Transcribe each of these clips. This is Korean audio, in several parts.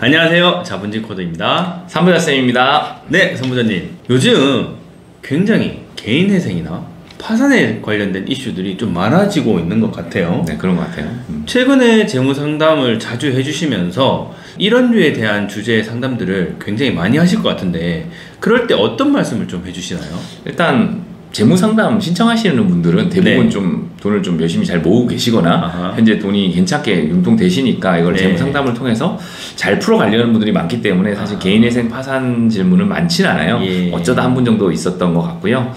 안녕하세요. 자본주의 코드입니다. 삼부자쌤입니다. 네, 선부자님. 요즘 굉장히 개인회생이나 파산에 관련된 이슈들이 좀 많아지고 있는 것 같아요. 네, 그런 것 같아요. 최근에 재무상담을 자주 해주시면서 이런 류에 대한 주제의 상담들을 굉장히 많이 하실 것 같은데, 그럴 때 어떤 말씀을 좀 해주시나요? 일단 재무상담 신청하시는 분들은 대부분 네. 좀 돈을 좀 열심히 잘 모으고 계시거나 아하. 현재 돈이 괜찮게 융통되시니까 이걸 네. 재무상담을 통해서 잘 풀어가려는 분들이 많기 때문에 사실 개인회생 파산 질문은 많지는 않아요. 예. 어쩌다 한 분 정도 있었던 것 같고요.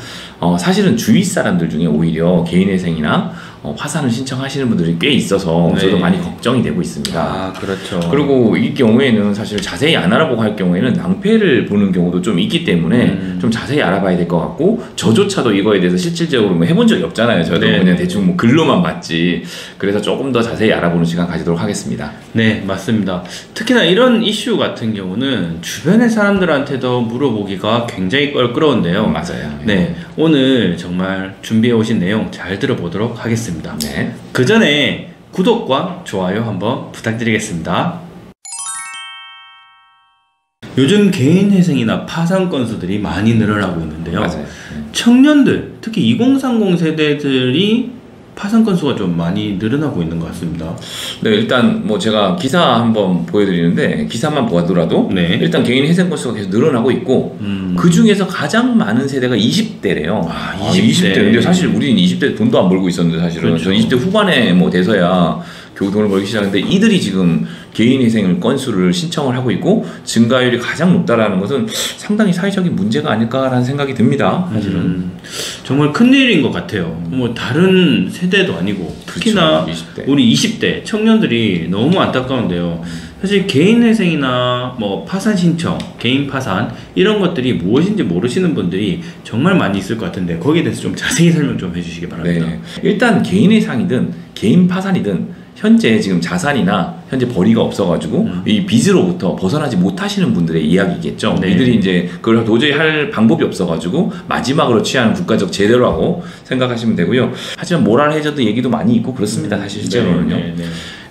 사실은 주위 사람들 중에 오히려 개인회생이나 파산을 신청하시는 분들이 꽤 있어서 네. 저도 많이 걱정이 되고 있습니다. 아, 그렇죠. 그리고 이 경우에는 사실 자세히 안 알아보고 할 경우에는 낭패를 보는 경우도 좀 있기 때문에 좀 자세히 알아봐야 될 것 같고, 저조차도 이거에 대해서 실질적으로 뭐 해본 적이 없잖아요. 저도 네. 그냥 대충 뭐 글로만 봤지. 그래서 조금 더 자세히 알아보는 시간 가지도록 하겠습니다. 네, 맞습니다. 특히나 이런 이슈 같은 경우는 주변의 사람들한테도 물어보기가 굉장히 껄끄러운데요. 맞아요. 네, 오늘 정말 준비해 오신 내용 잘 들어보도록 하겠습니다. 네. 그 전에 구독과 좋아요 한번 부탁드리겠습니다. 요즘 개인회생이나 파산 건수들이 많이 늘어나고 있는데요. 맞아요. 청년들, 특히 2030 세대들이 파산 건수가 좀 많이 늘어나고 있는 것 같습니다. 네, 일단 뭐 제가 기사 한번 보여드리는데, 기사만 보더라도 네. 일단 개인 회생 건수가 계속 늘어나고 있고, 그 중에서 가장 많은 세대가 20대래요. 아, 20대. 근데 사실 우리는 20대 돈도 안 벌고 있었는데, 사실은 그렇죠. 저 20대 후반에 뭐 돼서야 겨우 돈을 벌기 시작했는데, 이들이 지금 개인 회생 건수를 신청을 하고 있고 증가율이 가장 높다라는 것은 상당히 사회적인 문제가 아닐까라는 생각이 듭니다. 사실은 정말 큰일인 것 같아요. 뭐 다른 세대도 아니고 특히나 그렇죠. 20대. 우리 20대 청년들이 너무 안타까운데요. 사실 개인회생이나 뭐 파산 신청, 개인 파산 이런 것들이 무엇인지 모르시는 분들이 정말 많이 있을 것 같은데, 거기에 대해서 좀 자세히 설명 좀 해주시기 바랍니다. 네. 일단 개인 회상이든 개인 파산이든 현재 지금 자산이나 현재 벌이가 없어가지고 이 빚으로부터 벗어나지 못하시는 분들의 이야기겠죠. 네. 이들이 이제 그걸 도저히 할 방법이 없어가지고 마지막으로 취하는 국가적 제도라고 생각하시면 되고요. 하지만 모랄 해저드 얘기도 많이 있고 그렇습니다. 사실 실제로는요. 네.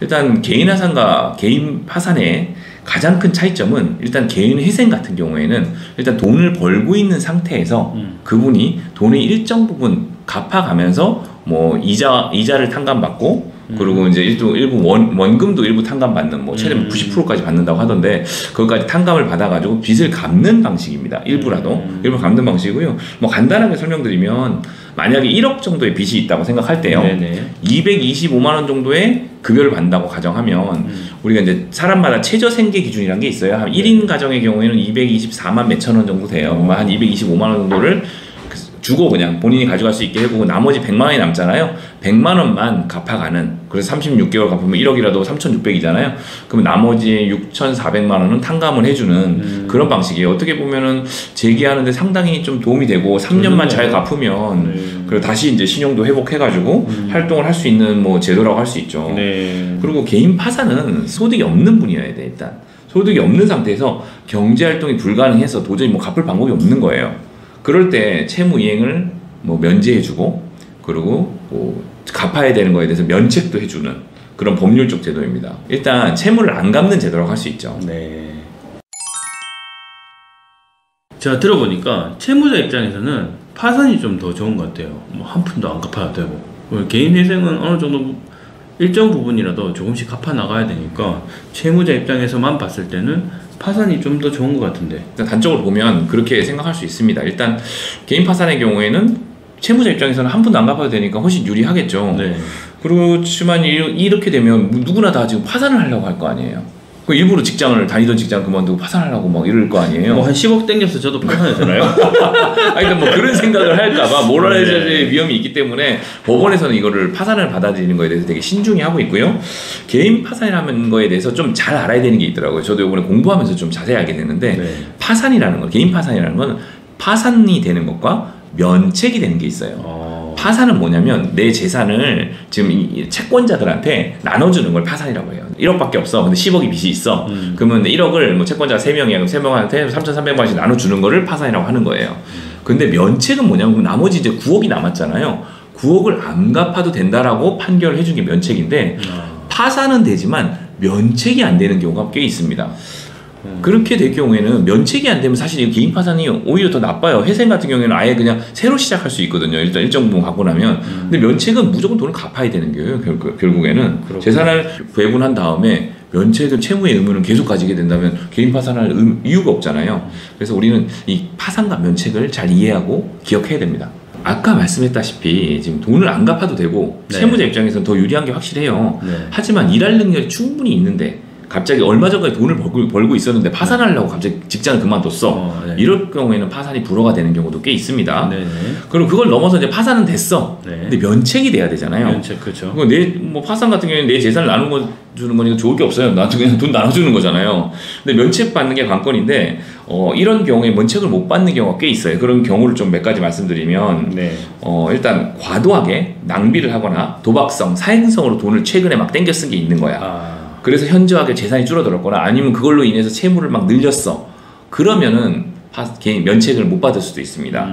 일단 개인 화산과 개인 파산의 가장 큰 차이점은, 일단 개인 회생 같은 경우에는 일단 돈을 벌고 있는 상태에서 그분이 돈의 일정 부분 갚아가면서 뭐 이자를 탕감받고, 그리고 이제 일부 원금도 일부 탕감받는, 뭐 최대 90%까지 받는다고 하던데, 그것까지 탕감을 받아가지고 빚을 갚는 방식입니다. 일부라도 일부 갚는 방식이고요. 뭐 간단하게 설명드리면, 만약에 1억 정도의 빚이 있다고 생각할 때요, 네네. 225만 원 정도의 급여를 받는다고 가정하면 우리가 이제 사람마다 최저 생계 기준이라는 게 있어요. 한 1인 가정의 경우에는 224만 몇천 원 정도 돼요. 그러면 한 225만 원 정도를 주고 그냥 본인이 가져갈 수 있게 해보고, 나머지 100만 원이 남잖아요. 100만 원만 갚아가는, 그래서 36개월 갚으면 1억이라도 3,600이잖아요. 그러면 나머지 6,400만 원은 탕감을 해주는 그런 방식이에요. 어떻게 보면은 재기하는데 상당히 좀 도움이 되고, 3년만 잘 갚으면 그리고 다시 이제 신용도 회복해가지고 활동을 할 수 있는 뭐 제도라고 할 수 있죠. 네. 그리고 개인 파산은 소득이 없는 분이어야 돼. 일단 소득이 없는 상태에서 경제활동이 불가능해서 도저히 뭐 갚을 방법이 없는 거예요. 그럴 때 채무 이행을 뭐 면제해주고, 그리고 뭐 갚아야 되는 거에 대해서 면책도 해주는 그런 법률적 제도입니다. 일단 채무를 안 갚는 제도라고 할 수 있죠. 네. 제가 들어보니까 채무자 입장에서는 파산이 좀 더 좋은 것 같아요. 뭐 한 푼도 안 갚아도 되고, 개인 회생은 어느 정도 일정 부분이라도 조금씩 갚아 나가야 되니까 채무자 입장에서만 봤을 때는 파산이 좀 더 좋은 것 같은데. 일단 단적으로 보면 그렇게 생각할 수 있습니다. 일단 개인 파산의 경우에는 채무자 입장에서는 한 푼도 안 갚아도 되니까 훨씬 유리하겠죠. 네. 그렇지만 이렇게 되면 누구나 다 지금 파산을 하려고 할 거 아니에요. 그 일부러 다니던 직장 그만두고 파산하려고 막 이럴 거 아니에요. 뭐 한 10억 땡겨서 저도 파산했잖아요. 그러니까 뭐 그런 생각을 할까봐 모랄 해저드의 위험이 있기 때문에 법원에서는 이거를 파산을 받아들이는 거에 대해서 되게 신중히 하고 있고요. 개인 파산이라는 거에 대해서 좀 잘 알아야 되는 게 있더라고요. 저도 이번에 공부하면서 좀 자세히 알게 됐는데, 네. 파산이라는 건, 개인 파산이라는 건 파산이 되는 것과 면책이 되는 게 있어요. 파산은 뭐냐면 내 재산을 지금 이 채권자들한테 나눠주는 걸 파산이라고 해요. 1억밖에 없어. 근데 10억이 빚이 있어. 그러면 1억을 뭐 채권자가 3명이야. 그럼 3명한테 3,300만 원씩 나눠주는 거를 파산이라고 하는 거예요. 근데 면책은 뭐냐면 나머지 이제 9억이 남았잖아요. 9억을 안 갚아도 된다라고 판결을 해준 게 면책인데, 파산은 되지만 면책이 안 되는 경우가 꽤 있습니다. 그렇게 될 경우에는 면책이 안 되면 사실 이 개인 파산이 오히려 더 나빠요. 회생 같은 경우에는 아예 그냥 새로 시작할 수 있거든요. 일단 일정 부분 갖고 나면. 근데 면책은 무조건 돈을 갚아야 되는 거예요. 결국에는. 그렇구나. 재산을 배분한 다음에 면책은 채무의 의무는 계속 가지게 된다면 개인 파산할 이유가 없잖아요. 그래서 우리는 이 파산과 면책을 잘 이해하고 기억해야 됩니다. 아까 말씀했다시피 지금 돈을 안 갚아도 되고 네. 채무자 입장에서는 더 유리한 게 확실해요. 네. 하지만 일할 능력이 충분히 있는데 갑자기 얼마 전까지 돈을 벌고 있었는데 파산하려고 갑자기 직장을 그만뒀어. 네. 이럴 경우에는 파산이 불허가 되는 경우도 꽤 있습니다. 네. 그리고 그걸 넘어서 이제 파산은 됐어. 네. 근데 면책이 돼야 되잖아요. 면책, 그렇죠. 뭐 파산 같은 경우에는 내 재산을 나눠주는 거니까 좋을 게 없어요. 나한테 그냥 돈 나눠주는 거잖아요. 근데 면책 받는 게 관건인데 이런 경우에 면책을 못 받는 경우가 꽤 있어요. 그런 경우를 좀 몇 가지 말씀드리면 네. 일단 과도하게 낭비를 하거나 도박성, 사행성으로 돈을 최근에 막 땡겨 쓴 게 있는 거야. 그래서 현저하게 재산이 줄어들었거나 아니면 그걸로 인해서 채무를 막 늘렸어. 그러면은 개인 면책을 못 받을 수도 있습니다.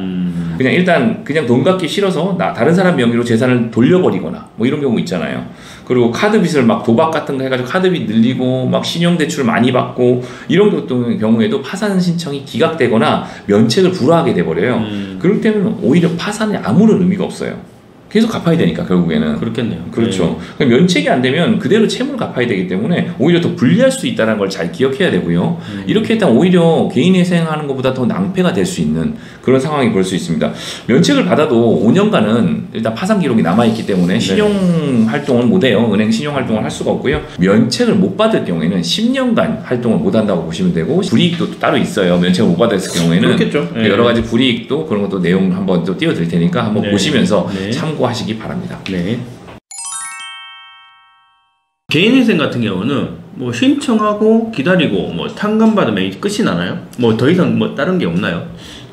그냥 일단 그냥 돈 갚기 싫어서 다른 사람 명의로 재산을 돌려버리거나 뭐 이런 경우 있잖아요. 그리고 카드 빚을 막 도박 같은 거 해가지고 카드 빚 늘리고 막 신용 대출 많이 받고 이런 경우에도 파산 신청이 기각되거나 면책을 불허하게 돼버려요. 그럴 때는 오히려 파산에 아무런 의미가 없어요. 계속 갚아야 되니까 결국에는. 그렇겠네요. 그렇죠. 네. 면책이 안 되면 그대로 채무를 갚아야 되기 때문에 오히려 더 불리할 수 있다는 걸 잘 기억해야 되고요. 이렇게 일단 오히려 개인회생하는 것보다 더 낭패가 될 수 있는 그런 상황이 볼 수 있습니다. 면책을 받아도 5년간은 일단 파산 기록이 남아있기 때문에 신용 활동을 못해요. 은행 신용 활동을 할 수가 없고요. 면책을 못 받을 경우에는 10년간 활동을 못 한다고 보시면 되고 불이익도 따로 있어요. 면책을 못 받았을 경우에는. 그렇겠죠. 네. 여러 가지 불이익도 그런 것도 내용 한번 또 띄워드릴 테니까 한번 네. 보시면서 네. 참고하시기 바랍니다. 네. 개인회생 같은 경우는 뭐 신청하고 기다리고 뭐 탕감 받으면 끝이 나나요? 뭐 더 이상 뭐 다른 게 없나요?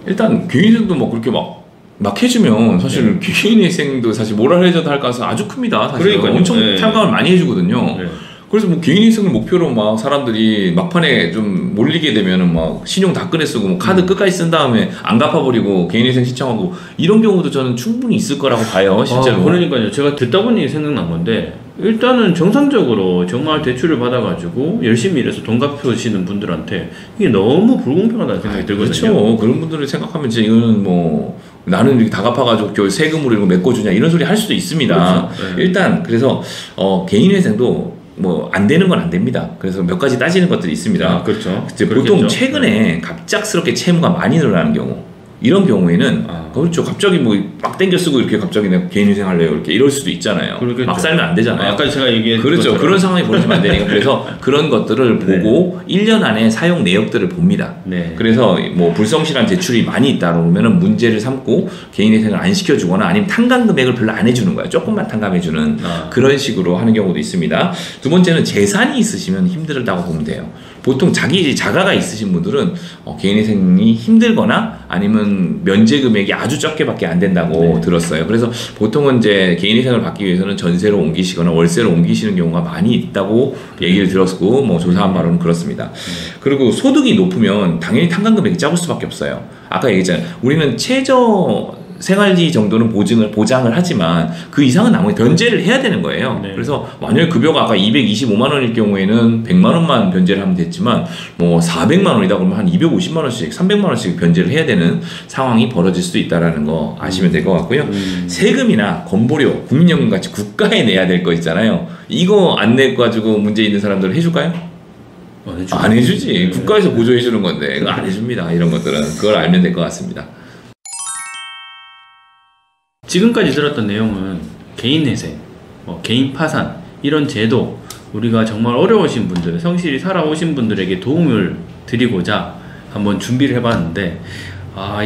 일단 개인회생도 뭐 그렇게 막 해주면 사실 네. 개인회생도 사실 모랄 해저드 할 가능성이 아주 큽니다. 사실 그러니까요. 엄청 네. 탕감을 많이 해주거든요. 네. 그래서 뭐 개인회생을 목표로 막 사람들이 막판에 좀 몰리게 되면은 막 신용 다 꺼내 쓰고 뭐 카드 끝까지 쓴 다음에 안 갚아버리고 개인회생 신청하고 이런 경우도 저는 충분히 있을 거라고 봐요. 실제로. 그러니까요. 제가 듣다 보니 생각난 건데 일단은 정상적으로 정말 대출을 받아가지고 열심히 일해서 돈 갚으시는 분들한테 이게 너무 불공평하다는 생각이 들거든요. 그렇죠. 그런 분들을 생각하면 진짜 이거는 뭐 나는 이렇게 다 갚아가지고 겨우 세금으로 이런 거 메꿔주냐 이런 소리 할 수도 있습니다. 그렇죠. 네. 일단 그래서 개인회생도 뭐 안 되는 건 안 됩니다. 그래서 몇 가지 따지는 것들이 있습니다. 그렇죠. 보통 최근에 갑작스럽게 채무가 많이 늘어나는 경우 이런 경우에는 그렇죠. 갑자기 뭐 막 땡겨 쓰고 이렇게 갑자기 내가 개인회생 할래요 이렇게 이럴 수도 있잖아요. 그러겠죠. 막 살면 안 되잖아요. 아까 제가 얘기했던 그렇죠. 것처럼. 그런 상황이 벌어지면 안 되니까 그래서 그런 것들을 보고 1년 안에 사용 내역들을 봅니다. 네. 그래서 뭐 불성실한 제출이 많이 있다 그러면은 문제를 삼고 개인회생을 안 시켜주거나 아니면 탕감 금액을 별로 안 해주는 거예요. 조금만 탕감해주는 그런 식으로 하는 경우도 있습니다. 두 번째는 재산이 있으시면 힘들다고 보면 돼요. 보통 자가가 있으신 분들은 개인회생이 힘들거나 아니면 면제 금액이 아주 적게밖에 안 된다고 들었어요. 그래서 보통은 이제 개인회생을 받기 위해서는 전세로 옮기시거나 월세로 옮기시는 경우가 많이 있다고 얘기를 들었고 뭐 조사한 바로는 그렇습니다. 그리고 소득이 높으면 당연히 탕감 금액이 작을 수밖에 없어요. 아까 얘기했잖아요. 우리는 최저 생활비 정도는 보장을 하지만 그 이상은 나머지 변제를 해야 되는 거예요. 네. 그래서 만약에 급여가 아까 225만 원일 경우에는 100만 원만 변제를 하면 됐지만 뭐 400만 원이다 그러면 한 250만 원씩 300만 원씩 변제를 해야 되는 상황이 벌어질 수도 있다는 거 아시면 될 것 같고요. 세금이나 건보료, 국민연금 같이 국가에 내야 될 거 있잖아요. 이거 안 내가지고 문제 있는 사람들 해줄까요? 안 해주지. 네. 국가에서 보조해주는 건데 이거 안 해줍니다. 이런 것들은 그걸 알면 될 것 같습니다. 지금까지 들었던 내용은 개인회생, 개인 파산 이런 제도 우리가 정말 어려우신 분들, 성실히 살아오신 분들에게 도움을 드리고자 한번 준비를 해봤는데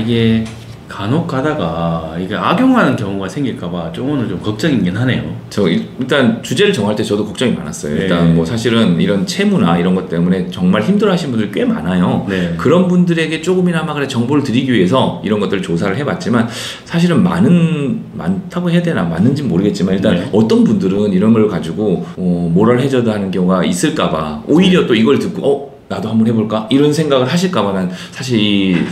이게 간혹 가다가 이게 악용하는 경우가 생길까봐 조금은 좀 걱정이긴 하네요. 저 일단 주제를 정할 때 저도 걱정이 많았어요. 네. 일단 뭐 사실은 이런 채무나 이런 것 때문에 정말 힘들어하시는 분들이 꽤 많아요. 네. 그런 분들에게 조금이나마 그래 정보를 드리기 위해서 이런 것들을 조사를 해봤지만 사실은 많다고 해야 되나 맞는지는 모르겠지만 일단 네. 어떤 분들은 이런 걸 가지고 모럴 해저드 하는 경우가 있을까봐 오히려 또 이걸 듣고 나도 한번 해볼까 이런 생각을 하실까봐 난 사실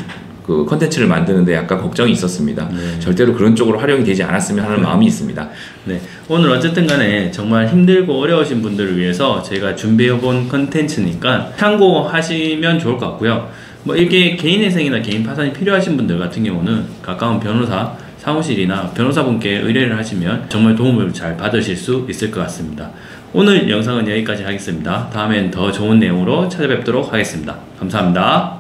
그 컨텐츠를 만드는데 약간 걱정이 있었습니다. 네. 절대로 그런 쪽으로 활용이 되지 않았으면 하는 마음이 있습니다. 네, 오늘 어쨌든 간에 정말 힘들고 어려우신 분들을 위해서 저희가 준비해본 컨텐츠니까 참고하시면 좋을 것 같고요. 뭐 이게 개인회생이나 개인 파산이 필요하신 분들 같은 경우는 가까운 변호사 사무실이나 변호사분께 의뢰를 하시면 정말 도움을 잘 받으실 수 있을 것 같습니다. 오늘 영상은 여기까지 하겠습니다. 다음엔 더 좋은 내용으로 찾아뵙도록 하겠습니다. 감사합니다.